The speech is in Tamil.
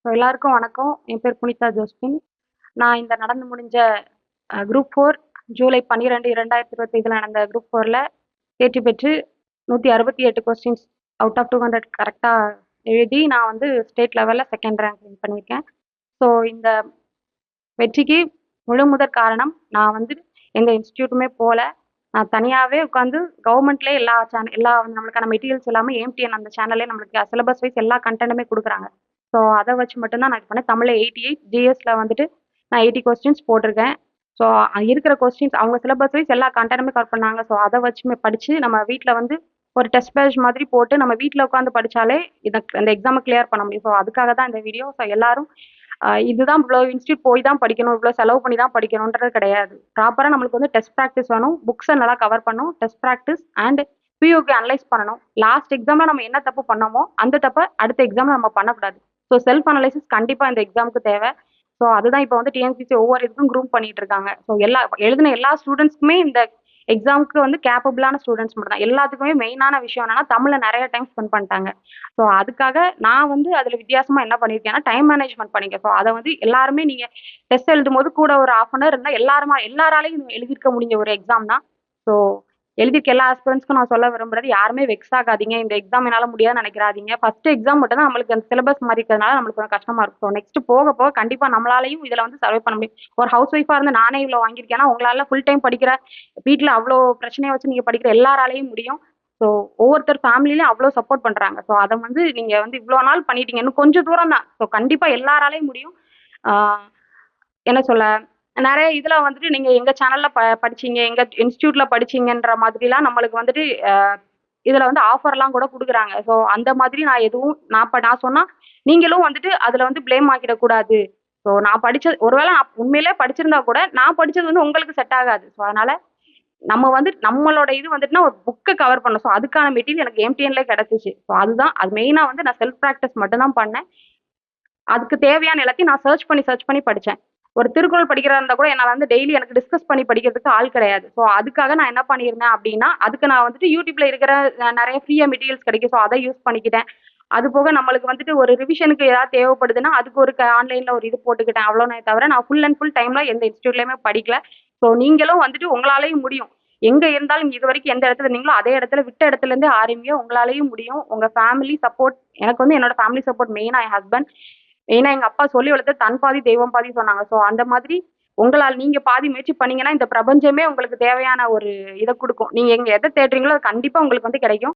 எல்லாருக்கும் வணக்கம். என் பேர் புனிதா ஜோஸ்பின். நான் இந்த நடந்து முடிஞ்ச குரூப் 4 ஜூலை 12, 2025 நடந்த குரூப் 4ல தேர்ச்சி பெற்று 168 கொஸ்டின்ஸ் அவுட் ஆஃப் 200 கரெக்டா எழுதி நான் வந்து ஸ்டேட் லெவல்ல செகண்ட் ரேங்க் வின் பண்ணியிருக்கேன். ஸோ இந்த வெற்றிக்கு முழுமுதற் காரணம் நான் வந்து எந்த இன்ஸ்டிடியூட்டுமே போல. நான் தனியாவே உட்காந்து கவர்மெண்ட்லயே எல்லா நம்மளுக்கான மெட்டீரியல்ஸ் எல்லாமே ஏஎம்டிஎன் அந்த சேனல்லே நம்மளுக்கு சிலபஸ் வைஸ் எல்லா கன்டென்ட்டுமே குடுக்குறாங்க. ஸோ அத வச்சு மட்டும் தான் நான் இது பண்ணேன். தமிழ்ல 88, ஜிஎஸ்ல வந்துட்டு நான் 80 கொஸ்டின்ஸ் போட்டிருக்கேன். ஸோ இருக்கிற கொஸ்டின்ஸ் அவங்க சிலபஸ் வைஸ் எல்லா கன்டென்ட்டுமே கவர் பண்ணாங்க. ஸோ அத வச்சு படிச்சு நம்ம வீட்ல வந்து ஒரு டெஸ்ட் பேட்ச் மாதிரி போட்டு நம்ம வீட்ல உட்காந்து படிச்சாலே இந்த எக்ஸாம கிளியர் பண்ண முடியும். ஸோ அதுக்காக தான் இந்த வீடியோ. ஸோ எல்லாரும் இதுதான் இவ்வளோ இன்ஸ்டியூட் போய் தான் படிக்கணும், இவ்வளோ செலவு பண்ணி தான் படிக்கணுன்றது கிடையாது. ப்ராப்பரா நம்மளுக்கு வந்து டெஸ்ட் ப்ராக்டிஸ் வேணும், புக்ஸை நல்லா கவர் பண்ணணும், டெஸ்ட் ப்ராக்டிஸ் அண்ட் பியூக்கு அனலைஸ் பண்ணணும். லாஸ்ட் எக்ஸாம்ல நம்ம என்ன தப்பு பண்ணோமோ அந்த தப்பை அடுத்த எக்ஸாம்ல நம்ம பண்ணக்கூடாது. ஸோ செல்ஃப் அனலைசிஸ் கண்டிப்பா இந்த எக்ஸாமுக்கு தேவை. ஸோ அதுதான் இப்போ வந்து டிஎன்பிசி ஒவ்வொரு இதுக்கும் குரூம் பண்ணிட்டு இருக்காங்க. ஸோ எழுதின எல்லா ஸ்டூடெண்ட்ஸ்க்குமே இந்த எக்ஸாமுக்கு வந்து கேப்பபிளான ஸ்டூடெண்ட்ஸ் மட்டும் தான். எல்லாத்துக்குமே மெயினான விஷயம் என்னன்னா தமிழ்ல நிறைய டைம் ஸ்பெண்ட் பண்ணிட்டாங்க. ஸோ அதுக்காக நான் வந்து அதுல வித்தியாசமா என்ன பண்ணியிருக்கேன்னா டைம் மேனேஜ்மெண்ட் பண்ணிருக்கேன். ஸோ அதை வந்து எல்லாருமே நீங்க டெஸ்ட் எழுதும் போது கூட ஒரு 1/2 அன் ஹவர் இருந்தா எல்லாராலையும் எழுதிருக்க முடிஞ்ச ஒரு எக்ஸாம் தான். ஸோ எழுதிருக்க எல்லா ஆஸ்பிரண்ட்ஸ்க்கும் நான் சொல்ல விரும்புறது யாருமே வெக்ஸ் ஆகாதீங்க. இந்த எக்ஸாம் என்னால முடியாதுன்னு நினைக்கிறாதீங்க. ஃபர்ஸ்ட் எக்ஸாம் மட்டும் தான் நம்மளுக்கு அந்த சிலபஸ் மாதிரி இருக்கிறதுனால நம்மளுக்கு கொஞ்சம் கஷ்டமா இருக்கும். ஸோ நெக்ஸ்ட் போக போக கண்டிப்பா நம்மளாலையும் இதுல வந்து சர்வை பண்ண முடியும். ஒரு ஹவுஸ் ஒய்ஃபா இருந்து நானே இவ்வளவு வாங்கியிருக்கேன்னா உங்களால ஃபுல் டைம் படிக்கிற வீட்ல அவ்வளோ பிரச்சனையை வச்சு நீங்க படிக்கிற எல்லாராலையும் முடியும். ஸோ ஒவ்வொருத்தர் ஃபேமிலிலையும் அவ்வளோ சப்போர்ட் பண்றாங்க. ஸோ அதை வந்து நீங்க வந்து இவ்வளோ நாள் பண்ணிட்டீங்க, இன்னும் கொஞ்சம் தூரம் தான். ஸோ கண்டிப்பா எல்லாராலையும் முடியும். ஆஹ் என்ன சொல்ல, நிறைய இதுல வந்துட்டு நீங்க எங்க சேனல்ல படிச்சீங்க, எங்க இன்ஸ்டியூட்ல படிச்சீங்கன்ற மாதிரிலாம் நம்மளுக்கு வந்துட்டு இதுல வந்து ஆஃபர்லாம் கூட கொடுக்குறாங்க. ஸோ அந்த மாதிரி நான் எதுவும் நான் சொன்னா நீங்களும் வந்துட்டு அதுல வந்து பிளேம் ஆக்கிடக்கூடாது. ஸோ நான் படிச்சது ஒருவேளை நான் உண்மையிலே படிச்சிருந்தா கூட நான் படிச்சது வந்து உங்களுக்கு செட் ஆகாது. ஸோ அதனால நம்ம வந்து நம்மளோட இது வந்துட்டுனா ஒரு புக்கை கவர் பண்ணணும். ஸோ அதுக்கான மெட்டீரியல் எனக்கு எம்டிஎன்ல கிடைச்சிச்சு. ஸோ அதுதான் அது மெயினா வந்து நான் செல்ஃப் ப்ராக்டிஸ் மட்டும் தான் பண்ணேன். அதுக்கு தேவையான எல்லாத்தையும் நான் சர்ச் பண்ணி படிச்சேன். ஒரு திருக்குறள் படிக்கிறதா இருந்தா கூட என்னால வந்து டெய்லி எனக்கு டிஸ்கஸ் பண்ணி படிக்கிறதுக்கு ஆள் கிடையாது. ஸோ அதுக்காக நான் என்ன பண்ணியிருந்தேன் அப்படின்னா அதுக்கு நான் வந்துட்டு யூடியூப்ல இருக்கிற நிறைய ஃப்ரீயா மெட்டீரியல்ஸ் கிடைக்கும். ஸோ அதை யூஸ் பண்ணிக்கிட்டேன். அது போக நம்மளுக்கு வந்துட்டு ஒரு ரிவிஷனுக்கு ஏதாவது தேவைப்படுதுன்னா அதுக்கு ஒரு ஆன்லைன்ல ஒரு இது போட்டுக்கிட்டேன். அவ்வளோனே தவிர நான் ஃபுல் அண்ட் ஃபுல் டைம்ல எந்த இன்ஸ்டியூட்லயுமே படிக்கல. ஸோ நீங்களும் வந்துட்டு உங்களாலையும் முடியும். எங்க இருந்தாலும் இது வரைக்கும் எந்த இடத்துல இருந்தீங்களோ அதே இடத்துல விட்ட இடத்துல இருந்தே ஆரம்பிங்க. உங்களாலையும் முடியும். உங்க ஃபேமிலி சப்போர்ட் எனக்கு வந்து என்னோட ஃபேமிலி சப்போர்ட் மெயினா என் ஹஸ்பண்ட். ஏன்னா எங்க அப்பா சொல்லி வளர்த்து தன் பாதி தெய்வம் பாதி சொன்னாங்க. ஸோ அந்த மாதிரி உங்களால் நீங்க பாதி முயற்சி பண்ணீங்கன்னா இந்த பிரபஞ்சமே உங்களுக்கு தேவையான ஒரு இதை கொடுக்கும். நீங்க எங்க எதை தேடுறீங்களோ அது கண்டிப்பா உங்களுக்கு வந்து கிடைக்கும்.